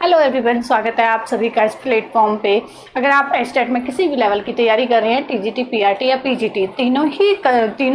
Hello everyone, स्वागत है आप सभी का इस प्लेटफॉर्म पे। अगर आप एस्टेट में किसी भी लेवल की तैयारी कर रहे हैं, टीजीटी, पीआरटी या पीजीटी, तीनों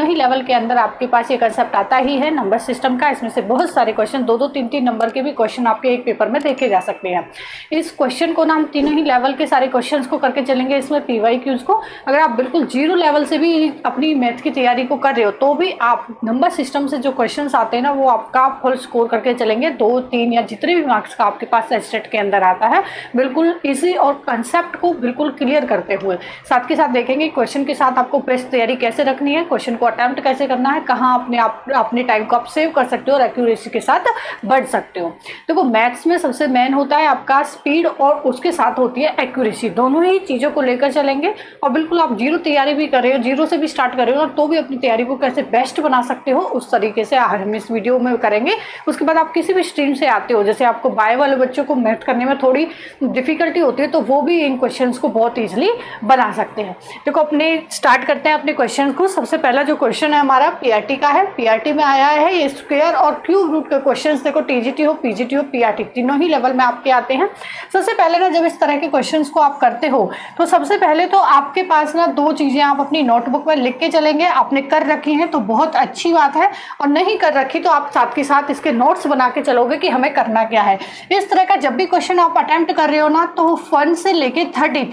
ही लेवल के अंदर आपके पास ये कंसेप्ट आता ही है नंबर सिस्टम का। इसमें से बहुत सारे क्वेश्चन, दो दो तीन तीन नंबर के भी क्वेश्चन आपके एक पेपर में देखे जा सकते हैं। इस क्वेश्चन को ना हम तीनों ही लेवल के सारे क्वेश्चन को करके चलेंगे इसमें PYQs को। अगर आप बिल्कुल जीरो लेवल से भी अपनी मैथ की तैयारी को कर रहे हो तो भी आप नंबर सिस्टम से जो क्वेश्चन आते हैं ना, वो आपका फुल स्कोर करके चलेंगे। 2, 3 या जितने भी मार्क्स का आपके पास एस्टेट के अंदर आता है, बिल्कुल इजी और कंसेप्ट को बिल्कुल क्लियर करते हुए साथ के साथ देखेंगे क्वेश्चन के साथ आपको प्रेस तैयारी कैसे रखनी है, क्वेश्चन को अटेम्प्ट कैसे करना है, कहाँ अपने टाइम को आप सेव कर सकते हो और एक्यूरेसी के साथ बढ़ सकते हो। देखो, मैथ्स में सबसे मेन होता है आपका स्पीड और उसके साथ होती है एक्यूरेसी। दोनों ही चीज़ों को लेकर चलेंगे और बिल्कुल आप जीरो तैयारी भी कर रहे हो, जीरो से भी स्टार्ट कर रहे हो तो भी अपनी तैयारी को कैसे बेस्ट बना सकते हो उस तरीके से हम इस वीडियो में करेंगे। उसके बाद आप किसी भी स्ट्रीम से आते हो, जैसे आपको बायो वाले बच्चों को मैथ करने में थोड़ी डिफिकल्टी होती है तो वो भी इन क्वेश्चंस को बहुत इजीली बना सकते हैं। देखो, अपने स्टार्ट करते हैं अपने क्वेश्चन को। सबसे पहला जो क्वेश्चन है हमारा पीआरटी का है। पीआरटी में आया है ये स्क्वायर और क्यूब रूट के क्वेश्चंस। देखो, टीजीटी हो, पीजीटी हो, पीआरटी, तीनों ही लेवल में आपके आते हैं। सबसे पहले ना, जब इस तरह के क्वेश्चंस को आप करते हो तो सबसे पहले तो आपके पास ना दो चीजें आप अपनी नोटबुक में लिख के चलेंगे। आपने कर रखी हैं तो बहुत अच्छी बात है, और नहीं कर रखी तो आप साथ के साथ इसके नोट्स बना के चलोगे कि हमें करना क्या है। इस तरह का जब भी क्वेश्चन आप अटेम्प्ट कर रहे हो ना, तो 1 से लेके 30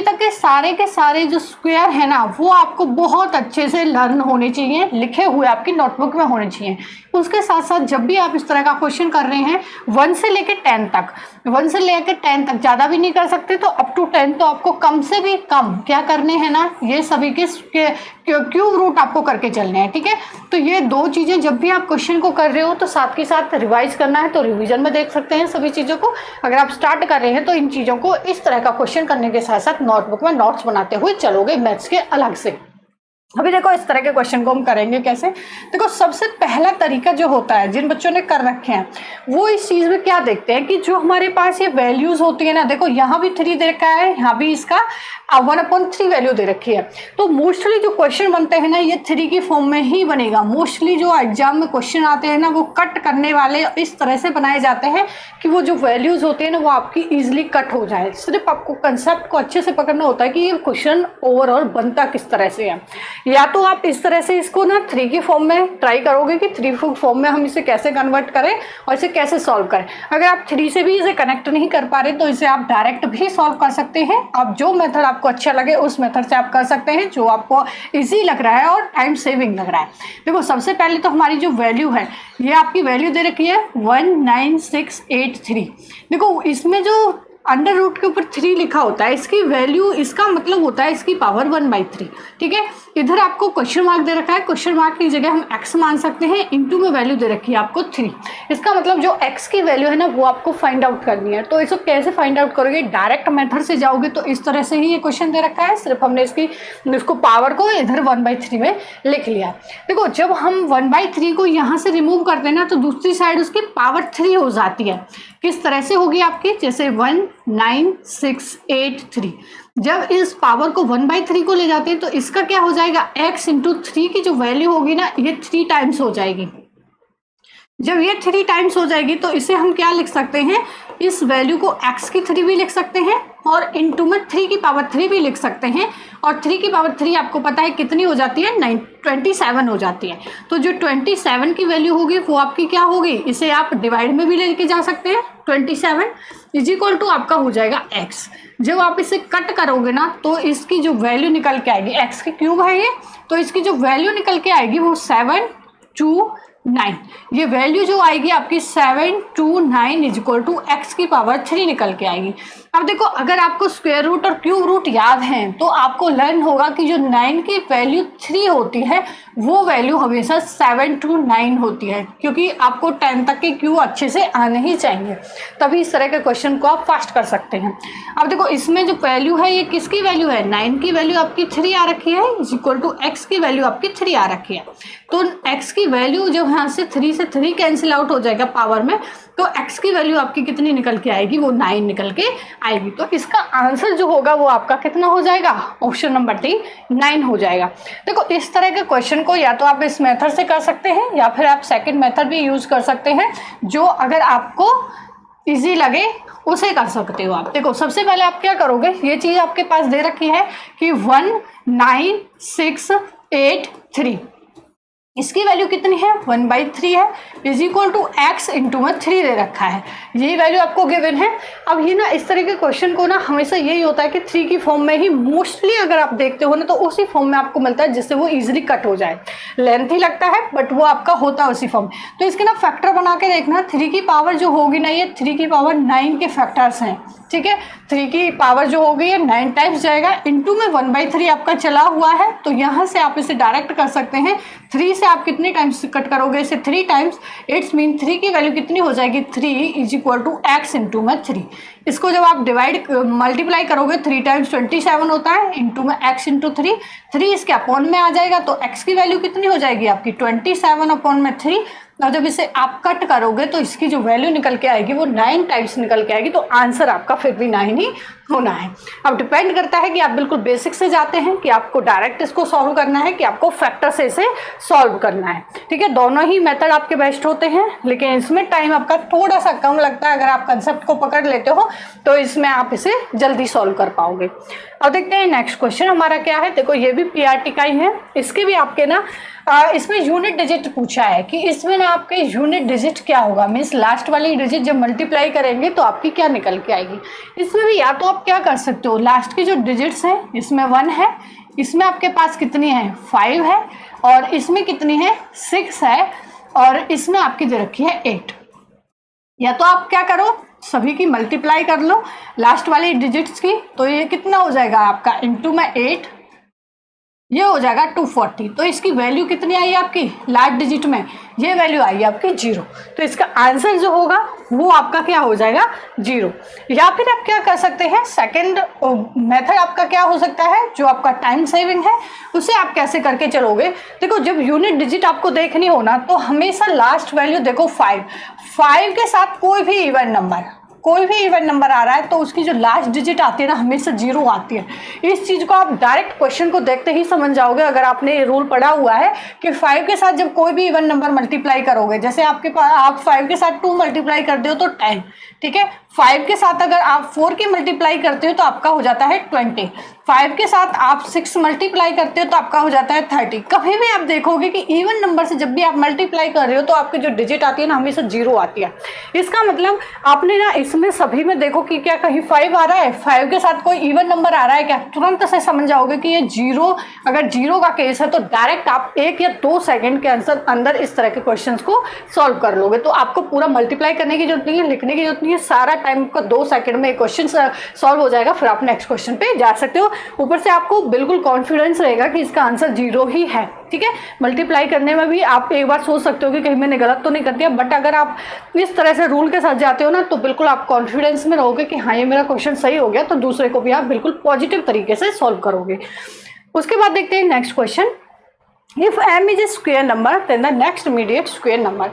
तक के सारे जो स्क्वायर है ना, वो आपको बहुत अच्छे से लर्न होने चाहिए, लिखे हुए आपकी नोटबुक में होने चाहिए। उसके साथ साथ जब भी आप इस तरह का क्वेश्चन कर रहे हैं 1 से लेकर 10 तक ज़्यादा भी नहीं कर सकते, तो अप टू 10 तो आपको कम से भी कम क्या करने हैं ना, ये सभी के क्यूब रूट आपको करके चलने हैं। ठीक है, तो ये दो चीज़ें जब भी आप क्वेश्चन को कर रहे हो तो साथ के साथ रिवाइज करना है, तो रिवीजन में देख सकते हैं सभी चीज़ों को। अगर आप स्टार्ट कर रहे हैं तो इन चीज़ों को इस तरह का क्वेश्चन करने के साथ साथ नोटबुक में नोट्स बनाते हुए चलोगे मैथ्स के अलग से। अभी देखो, इस तरह के क्वेश्चन को हम करेंगे कैसे। देखो, सबसे पहला तरीका जो होता है, जिन बच्चों ने कर रखे हैं वो इस चीज़ में क्या देखते हैं कि जो हमारे पास ये वैल्यूज होती है ना, देखो यहाँ भी 3 दे रखा है, यहाँ भी इसका 1/3 वैल्यू दे रखी है। तो मोस्टली जो क्वेश्चन बनते हैं ना, ये 3 की फॉर्म में ही बनेगा। मोस्टली जो एग्जाम में क्वेश्चन आते हैं ना, वो कट करने वाले इस तरह से बनाए जाते हैं कि वो जो वैल्यूज होती है ना, वो आपकी ईजिली कट हो जाए। सिर्फ आपको कंसेप्ट को अच्छे से पकड़ना होता है कि ये क्वेश्चन ओवरऑल बनता किस तरह से है। या तो आप इस तरह से इसको ना 3 की फॉर्म में ट्राई करोगे कि 3 फॉर्म में हम इसे कैसे कन्वर्ट करें और इसे कैसे सॉल्व करें। अगर आप 3 से भी इसे कनेक्ट नहीं कर पा रहे तो इसे आप डायरेक्ट भी सॉल्व कर सकते हैं। आप जो मेथड आपको अच्छा लगे उस मेथड से आप कर सकते हैं, जो आपको इजी लग रहा है और टाइम सेविंग लग रहा है। देखो, सबसे पहले तो हमारी जो वैल्यू है, ये आपकी वैल्यू दे रखी है 19683। देखो, इसमें जो अंडर रूट के ऊपर 3 लिखा होता है, इसकी वैल्यू, इसका मतलब होता है इसकी पावर 1/3। ठीक है, इधर आपको क्वेश्चन मार्क दे रखा है, क्वेश्चन मार्क की जगह हम x मान सकते हैं, इनटू में वैल्यू दे रखी है आपको 3। इसका मतलब जो x की वैल्यू है ना, वो आपको फाइंड आउट करनी है। तो इसको कैसे फाइंड आउट करोगे? डायरेक्ट मेथड से जाओगे तो इस तरह से ही ये क्वेश्चन दे रखा है, सिर्फ हमने इसको पावर को इधर 1/3 में लिख लिया। देखो, जब हम 1/3 को यहाँ से रिमूव करते हैं ना, तो दूसरी साइड उसकी पावर 3 हो जाती है। किस तरह से होगी आपकी? जैसे 19683, जब इस पावर को 1/3 को ले जाते हैं तो इसका क्या हो जाएगा, x इंटू 3 की जो वैल्यू होगी ना, ये 3 टाइम्स हो जाएगी। जब ये 3 टाइम्स हो जाएगी तो इसे हम क्या लिख सकते हैं, इस वैल्यू को x की 3 भी लिख सकते हैं और इंटू में 3 की पावर 3 भी लिख सकते हैं। और 3 की पावर 3 आपको पता है कितनी हो जाती है, 27 हो जाती है। तो जो 27 की वैल्यू होगी वो आपकी क्या होगी, इसे आप डिवाइड में भी लेके जा सकते हैं। 27 इज इक्वल टू आपका हो जाएगा x। जब आप इसे कट करोगे ना, तो इसकी जो वैल्यू निकल के आएगी, x की क्यूब है ये, तो इसकी जो वैल्यू निकल के आएगी वो 729। ये वैल्यू जो आएगी आपकी 729 इज इक्वल टू x की पावर 3 निकल के आएगी। अब देखो, अगर आपको स्क्वायर रूट और क्यूब रूट याद हैं तो आपको लर्न होगा कि जो 9 की वैल्यू 3 होती है वो वैल्यू हमेशा 729 होती है, क्योंकि आपको 10 तक के क्यू अच्छे से आने ही चाहिए, तभी इस तरह के क्वेश्चन को आप फास्ट कर सकते हैं। अब देखो, इसमें जो वैल्यू है ये किसकी वैल्यू है, 9 की वैल्यू आपकी 3 आ रखी है, इज इक्वल टू x की वैल्यू आपकी 3 आ रखी है। तो x की वैल्यू जब यहाँ से 3 कैंसिल आउट हो जाएगा पावर में, तो x की वैल्यू आपकी कितनी निकल के आएगी, वो 9 निकल के आएगी। तो इसका आंसर जो होगा वो आपका कितना हो जाएगा, ऑप्शन नंबर 3 9 हो जाएगा। देखो, इस तरह के क्वेश्चन को या तो आप इस मेथड से कर सकते हैं या फिर आप सेकंड मेथड भी यूज कर सकते हैं, जो अगर आपको इजी लगे उसे कर सकते हो आप। देखो सबसे पहले आप क्या करोगे, ये चीज आपके पास दे रखी है कि 19683, इसकी वैल्यू कितनी है 1/3 है, is equal to x into में 3 दे रखा है, यही वैल्यू आपको गिवन है। अब ये ना इस तरह के क्वेश्चन को ना हमेशा यही होता है कि 3 की फॉर्म में ही मोस्टली अगर आप देखते हो ना तो उसी फॉर्म में आपको मिलता है जिससे वो इजीली कट हो जाए, लेंथ ही लगता है बट वो आपका होता है उसी फॉर्म। तो इसके ना फैक्टर बना के देखना, 3 की पावर जो होगी ना ये 3 की पावर 9 के फैक्टर्स हैं, ठीक है। 3 की पावर जो होगी ये 9 टाइम्स जाएगा, इनटू में 1/3 आपका चला हुआ है, तो यहाँ से आप इसे डायरेक्ट कर सकते हैं। 3 से आप कितने टाइम्स कट करोगे इसे 3 टाइम्स, इट्स मीन 3 की वैल्यू कितनी हो जाएगी 3 is equal to x into में 3। इसको जब आप डिवाइड मल्टीप्लाई करोगे 3 टाइम्स 27 होता है, इंटू में x इंटू 3, 3 इसके अपॉन में आ जाएगा, तो x की वैल्यू कितनी हो जाएगी आपकी 27 अपॉन में 3। और जब इसे आप कट करोगे तो इसकी जो वैल्यू निकल के आएगी वो 9 टाइम्स निकल के आएगी, तो आंसर आपका फिर भी 9 ही होना है। अब डिपेंड करता है कि आप बिल्कुल बेसिक से जाते हैं कि आपको डायरेक्ट इसको सॉल्व करना है कि आपको फैक्टर से इसे सॉल्व करना है, ठीक है। दोनों ही मेथड आपके बेस्ट होते हैं, लेकिन इसमें टाइम आपका थोड़ा सा कम लगता है। अगर आप कंसेप्ट को पकड़ लेते हो तो इसमें आप इसे जल्दी सॉल्व कर पाओगे। अब देखते हैं नेक्स्ट क्वेश्चन हमारा क्या है। देखो ये भी पीआरटी का ही है, इसके भी आपके ना इसमें यूनिट डिजिट पूछा है कि इसमें ना आपके यूनिट डिजिट क्या होगा, मीन्स लास्ट वाली डिजिट जब मल्टीप्लाई करेंगे तो आपकी क्या निकल के आएगी। इसमें भी या तो आप क्या कर सकते हो, लास्ट की जो डिजिट्स हैं इसमें 1 है, इसमें आपके पास कितनी है 5 है, और इसमें कितनी है 6 है, और इसमें आपकी दे रखी है 8। या तो आप क्या करो सभी की मल्टीप्लाई कर लो लास्ट वाली डिजिट्स की, तो ये कितना हो जाएगा आपका इंटू में 8, ये हो जाएगा 240। तो इसकी वैल्यू कितनी आई आपकी लास्ट डिजिट में, ये वैल्यू आई आपकी 0, तो इसका आंसर जो होगा वो आपका क्या हो जाएगा 0। या फिर आप क्या कर सकते हैं, सेकंड मेथड आपका क्या हो सकता है, जो आपका टाइम सेविंग है उसे आप कैसे करके चलोगे। देखो जब यूनिट डिजिट आपको देखनी हो ना तो हमेशा लास्ट वैल्यू देखो 5 के साथ कोई भी इवन नंबर आ रहा है तो उसकी जो लास्ट डिजिट आती है ना हमेशा 0 आती है। इस चीज़ को आप डायरेक्ट क्वेश्चन को देखते ही समझ जाओगे अगर आपने ये रूल पढ़ा हुआ है कि 5 के साथ जब कोई भी इवन नंबर मल्टीप्लाई करोगे, जैसे आपके पास आप 5 के साथ 2 मल्टीप्लाई करते हो तो 10, ठीक है। 5 के साथ अगर आप 4 की मल्टीप्लाई करते हो तो आपका हो जाता है 20, 5 के साथ आप 6 मल्टीप्लाई करते हो तो आपका हो जाता है 30। कभी भी आप देखोगे कि इवन नंबर से जब भी आप मल्टीप्लाई कर रहे हो तो आपकी जो डिजिट आती है ना हमेशा 0 आती है। इसका मतलब आपने ना इसमें सभी में देखो कि क्या कहीं 5 आ रहा है, 5 के साथ कोई इवन नंबर आ रहा है क्या, तुरंत से समझ जाओगे कि ये 0, अगर 0 का केस है तो डायरेक्ट आप 1 या 2 सेकंड के अंदर इस तरह के क्वेश्चंस को सॉल्व कर लोगे। तो आपको पूरा मल्टीप्लाई करने की जरूरत नहीं है, लिखने की जरूरत नहीं है, सारा टाइम का 2 सेकंड में क्वेश्चन सॉल्व हो जाएगा, फिर आप नेक्स्ट क्वेश्चन पे जा सकते हो। ऊपर से आपको बिल्कुल कॉन्फिडेंस रहेगा कि इसका आंसर 0 ही है, ठीक है। मल्टीप्लाई करने में भी आप एक बार सोच सकते हो कि कहीं मैंने गलत तो नहीं कर दिया, बट अगर आप इस तरह से रूल के साथ जाते हो ना तो बिल्कुल आप कॉन्फिडेंस में रहोगे कि हाँ ये मेरा क्वेश्चन सही हो गया, तो दूसरे को भी आप बिल्कुल पॉजिटिव तरीके से सॉल्व करोगे। उसके बाद देखते हैं next question, if m is a square number then the next immediate square number.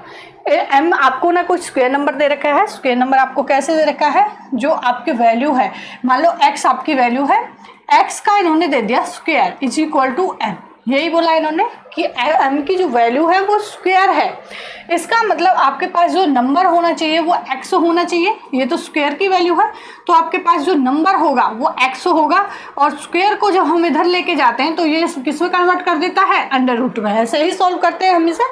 m आपको ना कुछ स्क्वायर नंबर दे रखा है, स्क्वायर नंबर आपको कैसे दे रखा है, जो आपकी वैल्यू है, मान लो x आपकी वैल्यू है, x का इन्होंने दे दिया square is equal to m, यही बोला इन्होंने कि m की जो वैल्यू है वो स्क्वायर है। इसका मतलब आपके पास जो नंबर होना चाहिए वो x होना चाहिए, ये तो स्क्वायर की वैल्यू है, तो आपके पास जो नंबर होगा वो x होगा, और स्क्वायर को जब हम इधर लेके जाते हैं तो ये किस में कन्वर्ट कर देता है अंडर रूट में। ऐसे ही सॉल्व करते हैं हम इसे,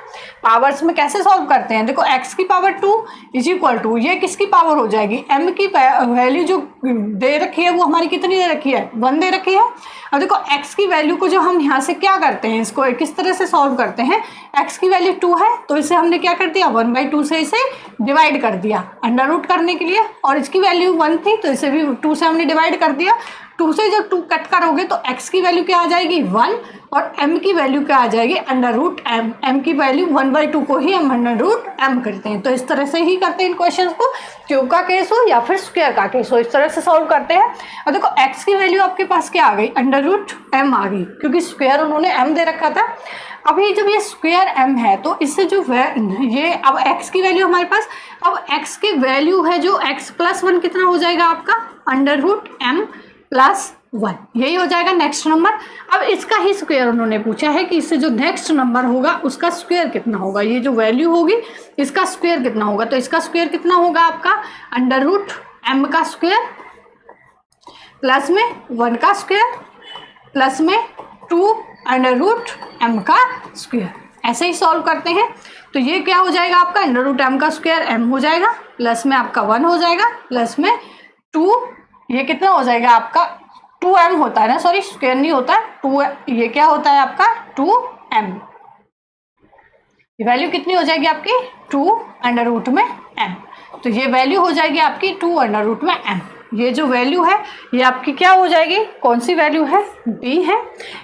पावर्स में कैसे सॉल्व करते हैं, देखो x की पावर 2 इज इक्वल टू ये किसकी पावर हो जाएगी, m की वैल्यू जो दे रखी है वो हमारी कितनी दे रखी है 1 दे रखी है। अब देखो x की वैल्यू को जो हम यहाँ से क्या करते हैं, इसको किस तरह से सॉल्व करते हैं, x की वैल्यू 2 है तो इसे हमने क्या कर दिया 1/2 से इसे डिवाइड कर दिया अंडर रूट करने के लिए, और इसकी वैल्यू 1 थी तो इसे भी 2 से हमने डिवाइड कर दिया। 2 से जब 2 कट करोगे तो x की वैल्यू क्या आ जाएगी 1, और m की वैल्यू क्या आ जाएगी अंडर रूट m, m की वैल्यू 1/2 को ही हम अंडर रूट m करते हैं। तो इस तरह से ही करते हैं इन क्वेश्चन को, क्यूब का केस हो या फिर स्क्वायर का केस हो, इस तरह से सॉल्व करते हैं। और देखो x की वैल्यू आपके पास क्या आ गई अंडर रूट m आ गई, क्योंकि स्क्वायर उन्होंने m दे रखा था। अभी जब ये स्क्वायर m है तो इससे जो ये अब x की वैल्यू हमारे पास, अब x की वैल्यू है जो x + 1 कितना हो जाएगा आपका अंडर रूट m + 1, यही हो जाएगा नेक्स्ट नंबर। अब इसका ही स्क्वायर उन्होंने पूछा है कि इससे जो नेक्स्ट नंबर होगा उसका स्क्वायर कितना होगा, ये जो वैल्यू होगी इसका स्क्वायर कितना होगा। तो इसका स्क्वायर कितना होगा आपका √m का स्क्वायर प्लस में 1 का स्क्वायर प्लस में 2 √m का स्क्वायर। ऐसे ही सॉल्व करते हैं तो ये क्या हो जाएगा आपका √m का स्क्वायर m हो जाएगा प्लस में आपका 1 हो जाएगा प्लस में 2, ये कितना हो जाएगा आपका 2m होता है ना, सॉरी स्क्वायर नहीं होता 2, ये क्या होता है आपका 2m। वैल्यू कितनी हो जाएगी आपकी 2√m। तो ये वैल्यू हो जाएगी आपकी 2√m। ये जो वैल्यू है ये आपकी क्या हो जाएगी, कौन सी वैल्यू है, डी है।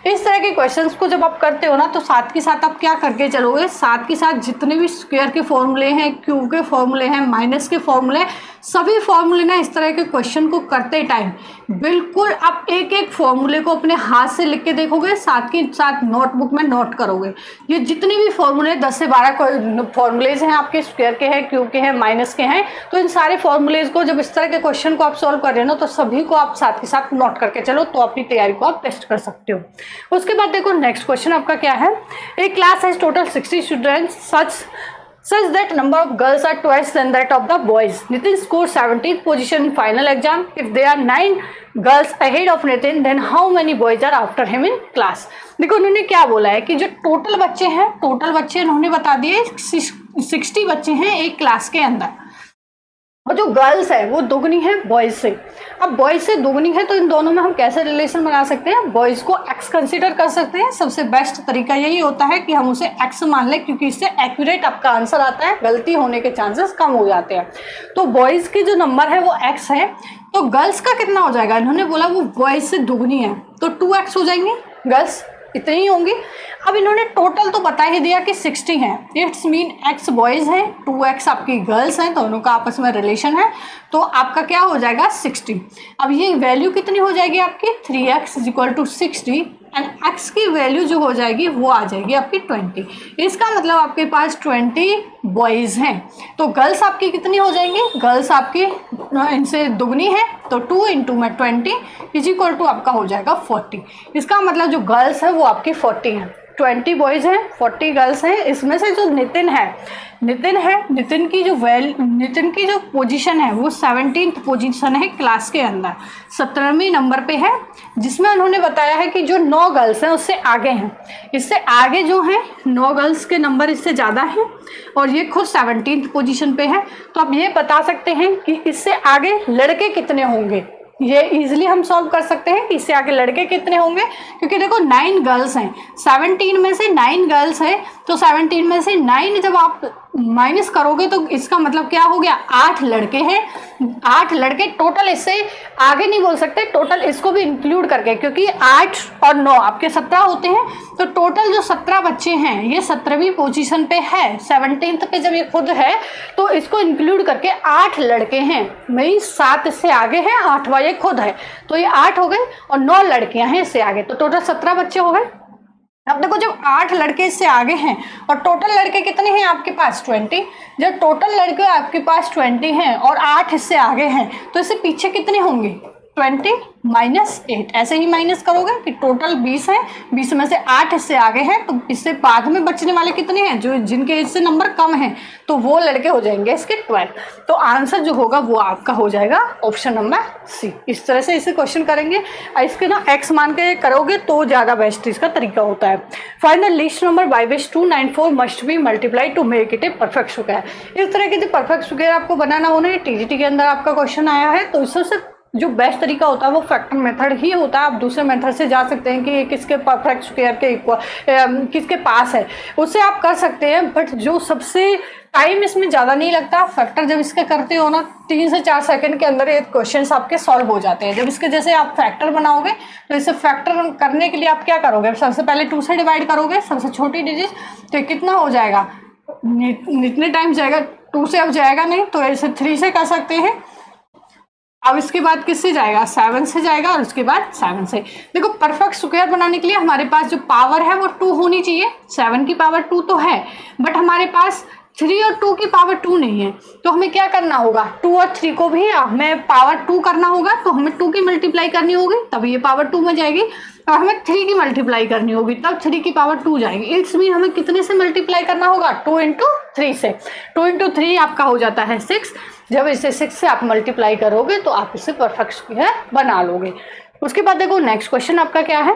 इस तरह के क्वेश्चंस को जब आप करते हो ना तो साथ के साथ आप क्या करके चलोगे, साथ के साथ जितने भी स्क्वायर के फॉर्मूले हैं, क्यूब के फॉर्मूले हैं, माइनस के फॉर्मूले, सभी फॉर्मूले ना इस तरह के क्वेश्चन को करते टाइम बिल्कुल आप एक एक फॉर्मूले को अपने हाथ से लिख के देखोगे, साथ के साथ नोटबुक में नोट करोगे। ये जितने भी फॉर्मूले 10 से 12 फॉर्मूलेज हैं आपके, स्क्वायर के हैं, क्यूब के हैं, माइनस के हैं, तो इन सारे फॉर्मूलेज को जब इस तरह के क्वेश्चन को आप सॉल्व कर रहे हो ना तो सभी को आप साथ के साथ नोट करके चलो, तो अपनी तैयारी को आप टेस्ट कर सकते हो। उसके बाद देखो नेक्स्ट क्वेश्चन आपका क्या है, A class has total 60 students such that number of girls are twice than that of the boys. Nitin scored 17th position in final exam. If there are 9 girls ahead of Nitin, then how many boys are after him in class? देखो उन्होंने क्या बोला है कि जो total बच्चे इन्होंने बता दिए 60 बच्चे हैं एक क्लास के अंदर, और जो गर्ल्स है वो दुगनी है बॉयज से। अब बॉयज से दुगनी है तो इन दोनों में हम कैसे रिलेशन बना सकते हैं, बॉयज को एक्स कंसीडर कर सकते हैं। सबसे बेस्ट तरीका यही होता है कि हम उसे एक्स मान लें, क्योंकि इससे एक्यूरेट आपका आंसर आता है, गलती होने के चांसेस कम हो जाते हैं। तो बॉयज की जो नंबर है वो एक्स है, तो गर्ल्स का कितना हो जाएगा, इन्होंने बोला वो बॉयज से दुगनी है तो 2x हो जाएंगी, गर्ल्स इतनी ही होंगी। अब इन्होंने टोटल तो बता ही दिया कि 60 हैं, इट्स मीन x बॉयज़ हैं, 2x आपकी गर्ल्स हैं, दोनों का आपस में रिलेशन है, तो आपका क्या हो जाएगा 60। अब ये वैल्यू कितनी हो जाएगी आपकी 3x = 60 एंड x की वैल्यू जो हो जाएगी वो आ जाएगी आपकी 20। इसका मतलब आपके पास 20 बॉयज़ हैं, तो गर्ल्स आपकी कितनी हो जाएंगी, गर्ल्स आपकी इनसे दुगनी है, तो 2 × 20 = आपका हो जाएगा 40। इसका मतलब जो गर्ल्स है वो आपकी 40 हैं, 20 बॉयज़ हैं 40 गर्ल्स हैं। इसमें से जो नितिन है नितिन की जो पोजीशन है वो 17th पोजीशन है क्लास के अंदर, 17वें नंबर पे है, जिसमें उन्होंने बताया है कि जो 9 गर्ल्स हैं उससे आगे हैं, इससे आगे जो हैं 9 गर्ल्स के नंबर इससे ज़्यादा हैं और ये खुद 17th पोजीशन पे है। तो आप ये बता सकते हैं कि इससे आगे लड़के कितने होंगे, ये इजीली हम सॉल्व कर सकते हैं कि इससे आगे लड़के कितने होंगे, क्योंकि देखो 9 गर्ल्स हैं, 17 में से 9 गर्ल्स है, तो 17 में से 9 जब आप माइनस करोगे तो इसका मतलब क्या हो गया 8 लड़के हैं, 8 लड़के टोटल, इससे आगे नहीं बोल सकते, टोटल इसको भी इंक्लूड करके, क्योंकि 8 और 9 आपके 17 होते हैं, तो टोटल जो 17 बच्चे हैं ये 17वीं पोजीशन पे है, 17th पे जब ये खुद है तो इसको इंक्लूड करके 8 लड़के हैं, मेरी 7 इससे आगे है, 8वां ये खुद है, तो ये 8 हो गए और 9 लड़कियां हैं इससे आगे, तो टोटल 17 बच्चे हो गए। अब देखो जब 8 लड़के इससे आगे हैं और टोटल लड़के कितने हैं आपके पास 20, जब टोटल लड़के आपके पास 20 हैं और 8 इससे आगे हैं तो इससे पीछे कितने होंगे 20 - 8, ऐसे ही माइनस करोगे कि टोटल 20 है, 20 में से 8 इससे आगे हैं, तो इससे बाद में बचने वाले कितने हैं, जो जिनके इससे नंबर कम हैं, तो वो लड़के हो जाएंगे इसके 12। तो आंसर जो होगा वो आपका हो जाएगा ऑप्शन नंबर सी। इस तरह से इसे क्वेश्चन करेंगे, इसके ना एक्स मान के करोगे तो ज़्यादा बेस्ट इसका तरीका होता है। Final list number by which 294 must be multiply two make it a perfect square. इस तरह के जो परफेक्ट स्क्वायर आपको बनाना होना है, टीजीटी के अंदर आपका क्वेश्चन आया है, तो इससे जो बेस्ट तरीका होता है वो फैक्टर मेथड ही होता है। आप दूसरे मेथड से जा सकते हैं कि किसके परफेक्ट स्क्वायर के किसके पास है, उससे आप कर सकते हैं, बट जो सबसे टाइम इसमें ज़्यादा नहीं लगता, फैक्टर जब इसके करते हो ना 3 से 4 सेकंड के अंदर ये क्वेश्चन आपके सॉल्व हो जाते हैं। जब इसके जैसे आप फैक्टर बनाओगे तो इसे फैक्टर करने के लिए आप क्या करोगे, सबसे पहले 2 से डिवाइड करोगे, सबसे छोटी डिजिट, तो कितना हो जाएगा, इतने टाइम जाएगा, 2 से अब जाएगा नहीं, तो ऐसे 3 से कर सकते हैं। अब इसके बाद किससे जाएगा, 7 से जाएगा, और उसके बाद 7 से। देखो परफेक्ट स्क्वायर बनाने के लिए हमारे पास जो पावर है वो 2 होनी चाहिए, 7 की पावर 2 तो है, बट हमारे पास 3 और 2 की पावर 2 नहीं है, तो हमें क्या करना होगा, 2 और 3 को भी हमें पावर 2 करना होगा, तो हमें 2 की मल्टीप्लाई करनी होगी तब ये पावर 2 में जाएगी, और हमें 3 की मल्टीप्लाई करनी होगी तब 3 की पावर 2 जाएगी। इट्स मीन हमें कितने से मल्टीप्लाई करना होगा, 2 इंटू 3 से। 2 इंटू 3 आपका हो जाता है 6। जब इसे 6 से आप मल्टीप्लाई करोगे तो आप इसे परफेक्ट स्क्वायर बना लोगे। उसके बाद देखो नेक्स्ट क्वेश्चन आपका क्या है,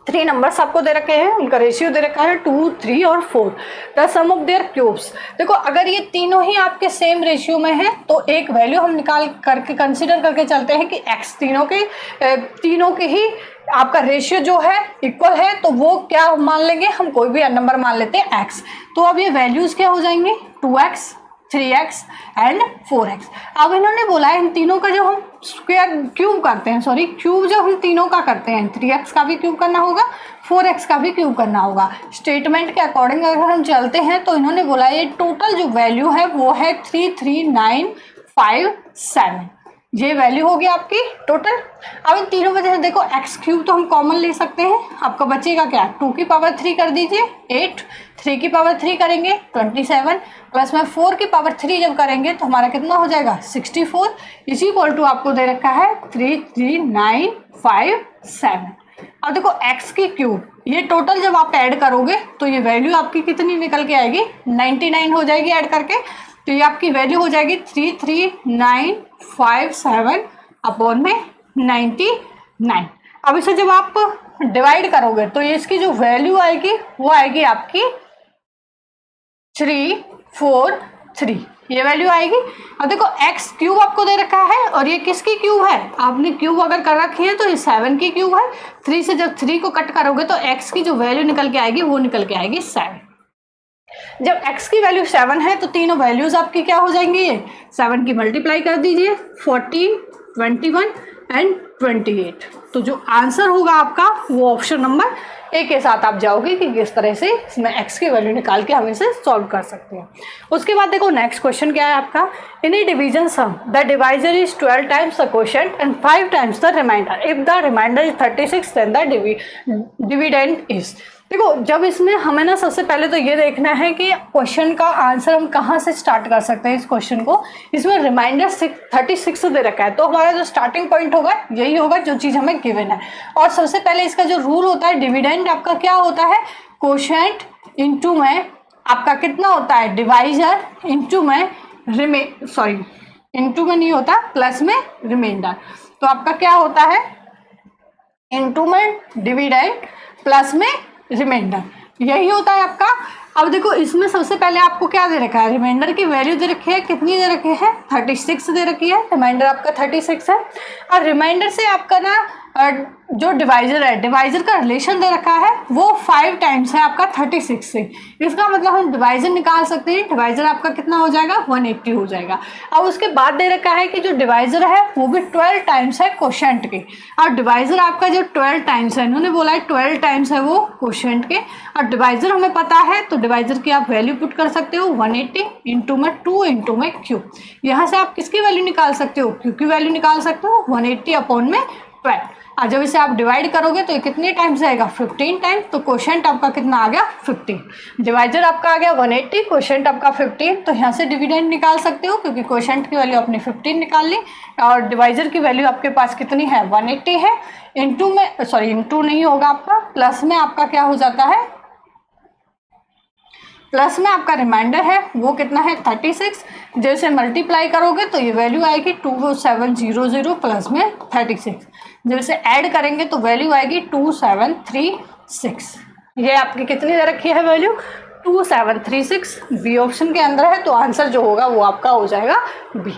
3 नंबर्स आपको दे रखे हैं, उनका रेशियो दे रखा है 2, 3 और 4। The sum of their cubes. देखो अगर ये तीनों ही आपके सेम रेशियो में है तो एक वैल्यू हम निकाल करके कंसीडर करके चलते हैं कि x तीनों के ही आपका रेशियो जो है इक्वल है, तो वो क्या मान लेंगे, हम कोई भी नंबर मान लेते हैं x। तो अब ये वैल्यूज क्या हो जाएंगे, 2x, 3x एंड 4x। अब इन्होंने बोला है इन तीनों का जो हम स्क्वायर क्यूब करते हैं, सॉरी क्यूब जो हम तीनों का करते हैं, 3x का भी क्यूब करना होगा, 4x का भी क्यूब करना होगा। स्टेटमेंट के अकॉर्डिंग अगर हम चलते हैं तो इन्होंने बोला ये टोटल जो वैल्यू है वो है 33957। ये वैल्यू होगी आपकी टोटल। अब इन तीनों में से देखो एक्स क्यूब तो हम कॉमन ले सकते हैं, आपका बचेगा क्या, 2 की पावर 3 कर दीजिए 8, 3 की पावर 3 करेंगे 27, प्लस में 4 की पावर 3 जब करेंगे तो हमारा कितना हो जाएगा 64। इसी इक्वल टू आपको दे रखा है 33957। अब देखो एक्स की क्यूब, ये टोटल जब आप ऐड करोगे तो ये वैल्यू आपकी कितनी निकल के आएगी, 99 हो जाएगी ऐड करके, तो ये आपकी वैल्यू हो जाएगी 33957 अपॉन में 99। अब इसे जब आप डिवाइड करोगे तो ये इसकी जो वैल्यू आएगी वो आएगी आपकी 343, ये वैल्यू आएगी। अब देखो एक्स क्यूब आपको दे रखा है और ये किसकी क्यूब है, आपने क्यूब अगर कर रखी है तो ये 7 की क्यूब है। 3 से जब 3 को कट करोगे तो एक्स की जो वैल्यू निकल के आएगी वो निकल के आएगी 7। जब x की वैल्यू 7 है तो तीनों वैल्यूज आपकी क्या हो जाएंगी, ये 7 की मल्टीप्लाई कर दीजिए, 14, 21 एंड 28। तो जो आंसर होगा आपका वो ऑप्शन नंबर ए के साथ आप जाओगे कि किस तरह से इसमें x की वैल्यू निकाल के हम इसे सॉल्व कर सकते हैं। उसके बाद देखो नेक्स्ट क्वेश्चन क्या है आपका, in a division sum the divisor is 12 times the quotient and 5 times the remainder, if the remainder is 36 then the dividend is. देखो जब इसमें हमें ना सबसे पहले तो ये देखना है कि क्वेश्चन का आंसर हम कहाँ से स्टार्ट कर सकते हैं इस क्वेश्चन को। इसमें रिमाइंडर 36 दे रखा है तो हमारा जो स्टार्टिंग पॉइंट होगा यही होगा जो चीज़ हमें गिवन है। और सबसे पहले इसका जो रूल होता है डिविडेंड आपका क्या होता है, क्वोशिएंट इनटू में आपका कितना होता है डिवाइजर इनटू में इनटू में नहीं होता, प्लस में रिमाइंडर। तो आपका क्या होता है इनटू में डिविडेंड प्लस में रिमाइंडर, यही होता है आपका। अब देखो इसमें सबसे पहले आपको क्या दे रखा है, रिमाइंडर की वैल्यू दे रखी है, कितनी दे रखी है 36 दे रखी है, रिमाइंडर आपका 36 है। और रिमाइंडर से आपका ना जो डिवाइजर है, डिवाइजर का रिलेशन दे रखा है वो 5 टाइम्स है आपका 36 से। इसका मतलब हम डिवाइजर निकाल सकते हैं, डिवाइजर आपका कितना हो जाएगा 180 हो जाएगा। अब उसके बाद दे रखा है कि जो डिवाइजर है वो भी 12 टाइम्स है क्वोशिएंट के, और डिवाइजर आपका जो 12 टाइम्स है, इन्होंने बोला है 12 टाइम्स है वो क्वोशिएंट के, और डिवाइजर हमें पता है तो डिवाइजर की आप वैल्यू पुट कर सकते हो 180 इंटू में 2 इंटू में क्यू। यहाँ से आप किसकी वैल्यू निकाल सकते हो, क्यू की वैल्यू निकाल सकते हो 180 अपॉन में 12। और जब इसे आप डिवाइड करोगे तो ये कितने टाइम्स आएगा 15 टाइम्स, तो क्वोशिएंट आपका कितना आ गया 15। डिवाइजर आपका आ गया 180, क्वोशिएंट आपका 15, तो यहाँ से डिविडेंड निकाल सकते हो क्योंकि क्वोशिएंट की वैल्यू आपने 15 निकाल ली और डिवाइजर की वैल्यू आपके पास कितनी है 180 है। इंटू नहीं होगा आपका, प्लस में आपका क्या हो जाता है, प्लस में आपका रिमाइंडर है वो कितना है 36, जैसे मल्टीप्लाई करोगे तो ये वैल्यू आएगी 2700 प्लस में 36, जैसे ऐड करेंगे तो वैल्यू आएगी 2736। ये आपकी कितनी दे रखी है वैल्यू 2736, बी ऑप्शन के अंदर है, तो आंसर जो होगा वो आपका हो जाएगा बी।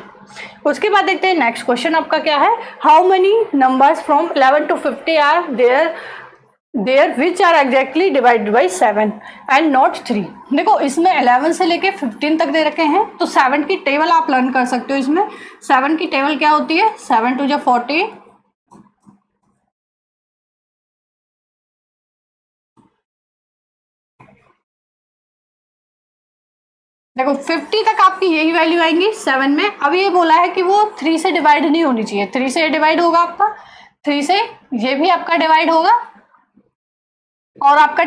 उसके बाद देखते हैं नेक्स्ट क्वेश्चन आपका क्या है, how many numbers from 11 to 50 are there which are exactly divided by 7 and not 3। देखो इसमें 11 से लेके 15 तक दे रखे हैं, तो 7 की टेबल आप लर्न कर सकते हो। इसमें 7 की टेबल क्या होती है, 7 2 40, देखो 50 तक आपकी यही वैल्यू आएंगी 7 में। अब ये बोला है कि वो 3 से डिवाइड नहीं होनी चाहिए, 3 से डिवाइड होगा आपका, 3 से ये भी आपका डिवाइड होगा, और आपका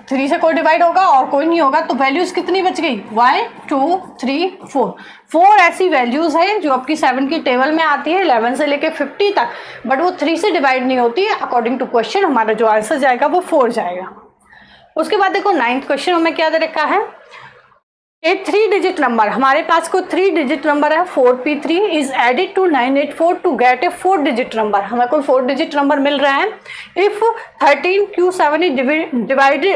3 से कोई डिवाइड होगा और कोई नहीं होगा, तो वैल्यूज कितनी बच गई 1 2 3 4। 4 ऐसी वैल्यूज हैं जो आपकी 7 की टेबल में आती है 11 से लेके 50 तक, बट वो 3 से डिवाइड नहीं होती है। अकॉर्डिंग टू क्वेश्चन हमारा जो आंसर जाएगा वो 4 जाएगा। उसके बाद देखो 9th क्वेश्चन हमें क्या दे रखा है, एक 3 डिजिट नंबर, हमारे पास को 3 डिजिट नंबर है 4p3 is added to 984 to get a 4 digit number. हमें कोई 4 डिजिट नंबर मिल रहा है। If 13q7 is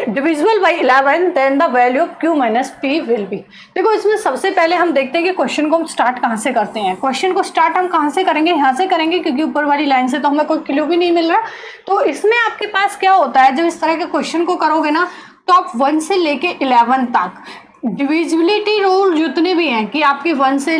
divisible by 11 then the value of q minus p will be. देखो इसमें सबसे पहले हम देखते हैं कि क्वेश्चन को हम स्टार्ट कहाँ से करते हैं। क्वेश्चन को स्टार्ट हम कहाँ से करेंगे, यहाँ से करेंगे, क्योंकि ऊपर वाली लाइन से तो हमें कोई क्लू भी नहीं मिल रहा। तो इसमें आपके पास क्या होता है, जब इस तरह के क्वेश्चन को करोगे ना, तो आप 1 से लेके 11 तक डिविजिबिलिटी रूल जितने भी हैं कि आपके 1 से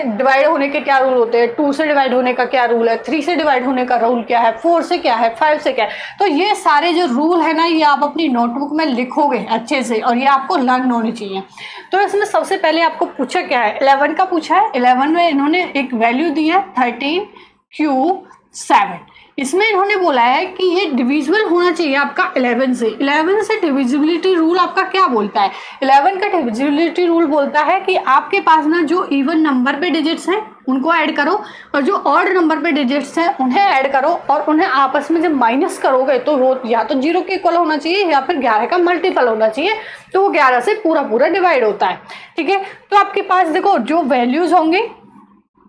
डिवाइड होने के क्या रूल होते हैं, 2 से डिवाइड होने का क्या रूल है, 3 से डिवाइड होने का रूल क्या है, 4 से क्या है, 5 से क्या है, तो ये सारे जो रूल है ना, ये आप अपनी नोटबुक में लिखोगे अच्छे से और ये आपको लर्न होनी चाहिए। तो इसमें सबसे पहले आपको पूछा क्या है, 11 का पूछा है। 11 में इन्होंने एक वैल्यू दी है 13q7। इसमें इन्होंने बोला है कि ये डिविजिबल होना चाहिए आपका 11 से। 11 से डिविजिबिलिटी रूल आपका क्या बोलता है, 11 का डिविजिबिलिटी रूल बोलता है कि आपके पास ना जो इवन नंबर पे डिजिट्स हैं उनको ऐड करो और जो ऑड नंबर पे डिजिट्स हैं उन्हें ऐड करो, और उन्हें आपस में जब माइनस करोगे तो वो या तो 0 के इक्वल होना चाहिए या फिर 11 का मल्टीपल होना चाहिए, तो वो 11 से पूरा डिवाइड होता है। ठीक है, तो आपके पास देखो जो वैल्यूज होंगे,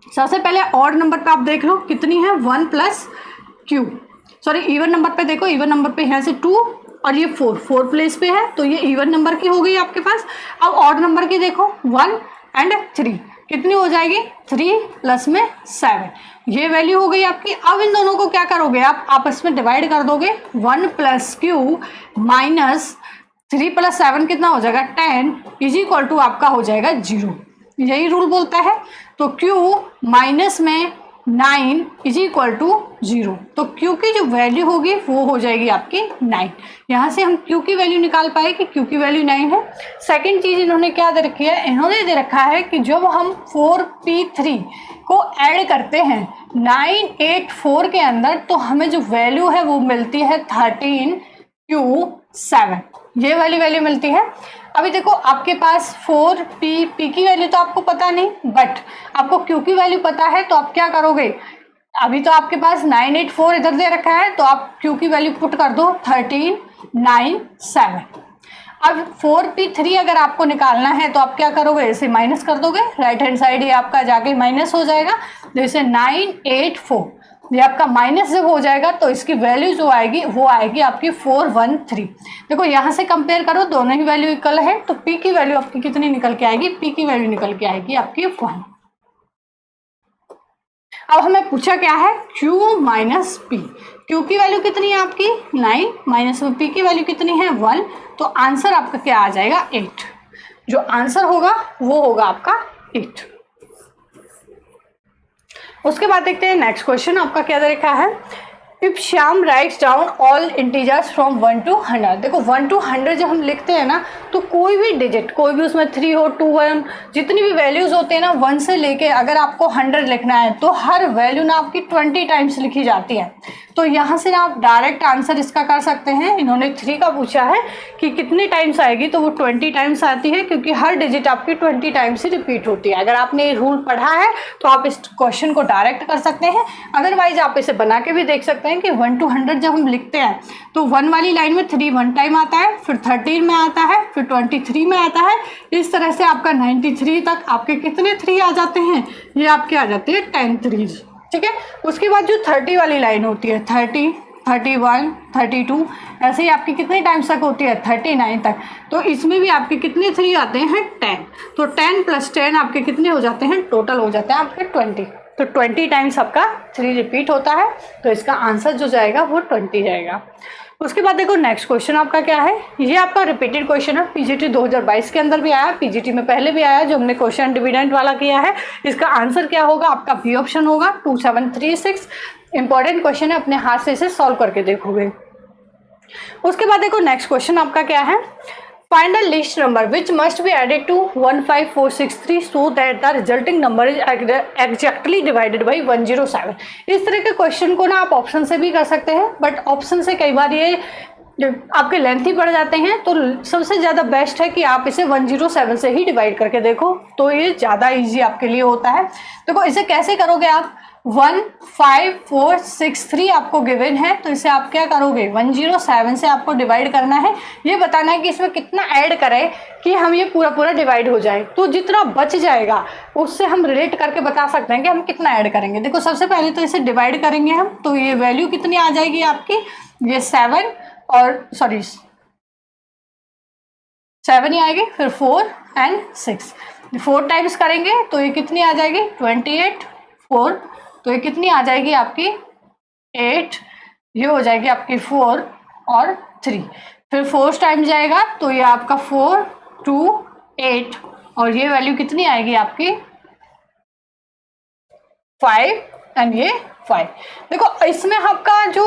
सबसे पहले ऑड नंबर पे आप देख लो कितनी है 1 plus q, sorry even number पे देखो, इवन नंबर पे यहाँ से 2 और ये 4 प्लेस पे है, तो ये इवन नंबर की हो गई आपके पास। अब ऑड नंबर की देखो 1 एंड 3 कितनी हो जाएगी 3 प्लस में 7, ये वैल्यू हो गई आपकी। अब इन दोनों को क्या करोगे, आप आपस में डिवाइड कर दोगे। 1 प्लस q माइनस 3 प्लस 7 कितना हो जाएगा 10 इज इक्वल टू आपका हो जाएगा 0, यही रूल बोलता है। तो q माइनस में 9 इज इक्वल टू 0, तो q की जो वैल्यू होगी वो हो जाएगी आपकी 9। यहाँ से हम q की वैल्यू निकाल पाए कि q की वैल्यू 9 है। सेकंड चीज इन्होंने क्या दे रखी है, इन्होंने दे रखा है कि जब हम 4p3 को ऐड करते हैं 984 के अंदर, तो हमें जो वैल्यू है वो मिलती है 13q7, ये वाली वैल्यू मिलती है। अभी देखो आपके पास 4p की वैल्यू तो आपको पता नहीं, बट आपको q की वैल्यू पता है, तो आप क्या करोगे, अभी तो आपके पास 984 इधर दे रखा है, तो आप q की वैल्यू पुट कर दो 1397। अब 4p3 अगर आपको निकालना है तो आप क्या करोगे, इसे माइनस कर दोगे, राइट हैंड साइड ये आपका जाके माइनस हो जाएगा, जैसे 984 ये आपका माइनस जब हो जाएगा तो इसकी वैल्यू जो आएगी वो आएगी आपकी 413। देखो यहाँ से कंपेयर करो, दोनों ही वैल्यू इक्वल है, तो p की वैल्यू आपकी कितनी निकल के आएगी, p की वैल्यू निकल के आएगी आपकी 1। अब हमें पूछा क्या है q माइनस p, q की वैल्यू कितनी है आपकी 9 माइनस में p की वैल्यू कितनी है 1, तो आंसर आपका क्या आ जाएगा 8, जो आंसर होगा वो होगा आपका 8। उसके बाद देखते हैं नेक्स्ट क्वेश्चन आपका क्या दे रखा है, if Shyam rights down all integers from 1 to 100। देखो 1 to 100 जब हम लिखते हैं ना, तो कोई भी डिजिट, कोई भी उसमें 3 हो 2 1 जितनी भी वैल्यूज होते हैं ना, 1 से लेके अगर आपको 100 लिखना है तो हर वैल्यू ना आपकी 20 टाइम्स लिखी जाती है। तो यहाँ से ना आप डायरेक्ट आंसर इसका कर सकते हैं। इन्होंने 3 का पूछा है कि कितनी टाइम्स आएगी, तो वो 20 टाइम्स आती है, क्योंकि हर डिजिट आपकी 20 टाइम्स ही रिपीट होती है। अगर आपने ये रूल पढ़ा है तो आप इस क्वेश्चन को डायरेक्ट कर सकते हैं, अदरवाइज आप इसे बना के भी देख सकते हैं कि 1 to 100 जब हम लिखते हैं तो 1 वाली लाइन में 3 1 टाइम आता है, फिर 13 में आता है, फिर 23 में आता है, इस तरह से आपका 93 तक आपके कितने 3 आ जाते हैं, ये आपके आ जाते हैं 10 3। ठीक है, उसके बाद जो 30 वाली लाइन होती है 30 31 32 ऐसे ही आपकी कितने टाइम्स तक होती है 39 तक, तो इसमें भी आपके कितने 3 आते हैं 10, तो 10 + 10 आपके कितने हो जाते हैं, टोटल हो जाते हैं आपके 20, तो 20 टाइम्स आपका 3 रिपीट होता है, तो इसका आंसर जो जाएगा वो 20 जाएगा। उसके बाद देखो नेक्स्ट क्वेश्चन आपका क्या है, ये आपका रिपीटेड क्वेश्चन है, पीजीटी 2022 के अंदर भी आया, पीजीटी में पहले भी आया, जो हमने क्वेश्चन डिविडेंड वाला किया है। इसका आंसर क्या होगा आपका, बी ऑप्शन होगा 2736। इंपॉर्टेंट क्वेश्चन है, अपने हाथ से इसे सॉल्व करके देखोगे। उसके बाद देखो नेक्स्ट क्वेश्चन आपका क्या है, find the least number which must be added to 15463 so that the resulting number is exactly divided by 107। इस तरह के क्वेश्चन को ना आप ऑप्शन से भी कर सकते हैं, बट ऑप्शन से कई बार ये जब आपके लेंथ ही बढ़ जाते हैं तो सबसे ज़्यादा बेस्ट है कि आप इसे 107 से ही डिवाइड करके देखो, तो ये ज़्यादा इजी आपके लिए होता है। देखो इसे कैसे करोगे आप, 1 5 4 6 3 आपको गिवन है, तो इसे आप क्या करोगे 107 से आपको डिवाइड करना है। ये बताना है कि इसमें कितना ऐड करें कि हम ये पूरा पूरा डिवाइड हो जाए, तो जितना बच जाएगा उससे हम रिलेट करके बता सकते हैं कि हम कितना ऐड करेंगे। देखो सबसे पहले तो इसे डिवाइड करेंगे हम, तो ये वैल्यू कितनी आ जाएगी आपकी, ये 7 और सॉरी 7 ही आएगी, फिर 4 एंड 6, 4 टाइम्स करेंगे तो ये कितनी आ जाएगी 28, 4 तो ये कितनी आ जाएगी आपकी 8, ये हो जाएगी आपकी 4 और 3, फिर 4 टाइम्स जाएगा तो ये आपका 4 2 8 और ये वैल्यू कितनी आएगी आपकी 5 एंड ये 5। देखो इसमें आपका जो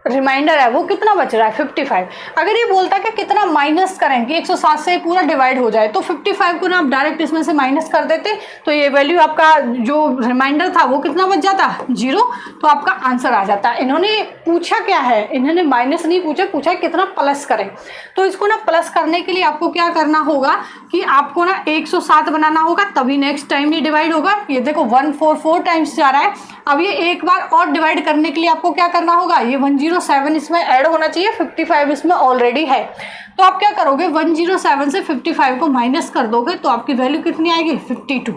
रिमाइंडर है वो कितना बच रहा है 55। अगर ये बोलता कि कितना माइनस करें कि 107 से पूरा डिवाइड हो जाए, तो 55 को ना आप डायरेक्ट इसमें से माइनस कर देते, तो ये वैल्यू आपका जो रिमाइंडर था वो कितना बच जाता 0, तो आपका आंसर आ जाता। इन्होंने पूछा क्या है, इन्होंने माइनस नहीं पूछा, पूछा कितना प्लस करें। तो इसको ना प्लस करने के लिए आपको क्या करना होगा कि आपको ना 107 बनाना होगा, तभी नेक्स्ट टाइम ये डिवाइड होगा। ये देखो 144 टाइम्स जा रहा है, अब ये एक बार और डिवाइड करने के लिए आपको क्या करना होगा, ये 107 इसमें ऐड होना चाहिए, 55 इसमें ऑलरेडी है। तो आप क्या करोगे 107 से 55 को माइनस कर दोगे तो आपकी वैल्यू कितनी आएगी 52।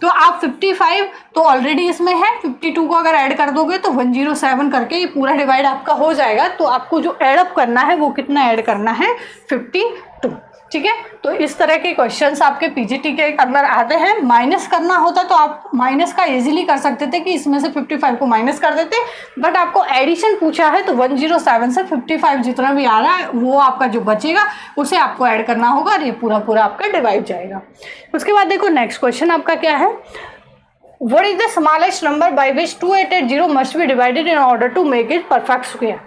तो आप 55 तो ऑलरेडी इसमें है, 52 को अगर ऐड कर दोगे तो 107 करके ये पूरा डिवाइड आपका हो जाएगा। तो आपको जो ऐड अप करना है वो कितना ऐड करना है 52, ठीक है। तो इस तरह के क्वेश्चंस आपके पीजीटी के अंदर आते हैं। माइनस करना होता तो आप माइनस का इजीली कर सकते थे कि इसमें से 55 को माइनस कर देते, बट आपको एडिशन पूछा है तो 107 से 55 जितना भी आ रहा है वो आपका जो बचेगा उसे आपको ऐड करना होगा और ये पूरा पूरा आपका डिवाइड जाएगा। उसके बाद देखो नेक्स्ट क्वेश्चन आपका क्या है, What is the smallest number by which 2880 must be divided in order to make it perfect square?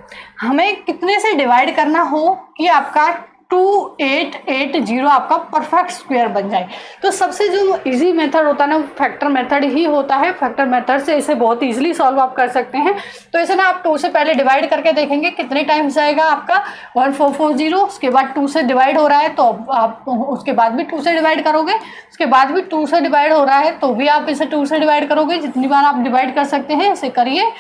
हमें कितने से डिवाइड करना हो कि आपका 2880 आपका परफेक्ट स्क्वायर बन जाए। तो सबसे जो इजी मेथड होता है ना फैक्टर मेथड ही होता है। फैक्टर मेथड से इसे बहुत इजीली सॉल्व आप कर सकते हैं। तो इसे ना आप 2 से पहले डिवाइड करके देखेंगे कितने टाइम्स जाएगा आपका 1440, उसके बाद 2 से डिवाइड हो रहा है तो आप उसके बाद भी 2 से डिवाइड करोगे, उसके बाद भी 2 से डिवाइड हो रहा है तो भी आप इसे 2 से डिवाइड करोगे। जितनी बार आप डिवाइड कर सकते हैं इसे करिए।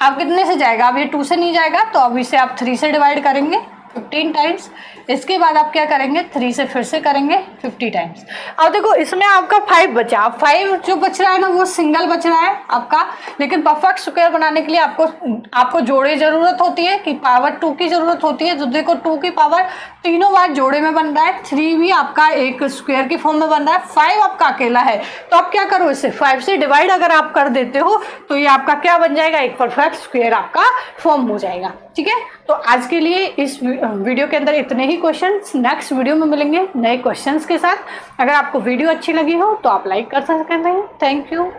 अब कितने से जाएगा, अब ये 2 से नहीं जाएगा तो अब इसे आप 3 से डिवाइड करेंगे 15 टाइम्स। इसके बाद आप क्या करेंगे 3 से फिर से करेंगे 50 टाइम्स। अब देखो इसमें आपका 5 बचा, अब 5 जो बच रहा है ना वो सिंगल बच रहा है आपका, लेकिन परफेक्ट स्क्वायर बनाने के लिए आपको जोड़े जरूरत होती है कि पावर 2 की जरूरत होती है। जो देखो 2 की पावर तीनों बार जोड़े में बन रहा है, 3 भी आपका एक स्क्वायर की फॉर्म में बन रहा है, 5 आपका अकेला है। तो आप क्या करो इसे 5 से डिवाइड अगर आप कर देते हो तो ये आपका क्या बन जाएगा, एक परफेक्ट स्क्वायर आपका फॉर्म हो जाएगा। ठीक है, तो आज के लिए इस वीडियो के अंदर इतने ही क्वेश्चंस। नेक्स्ट वीडियो में मिलेंगे नए क्वेश्चंस के साथ। अगर आपको वीडियो अच्छी लगी हो तो आप लाइक कर सकते हैं। Thank you.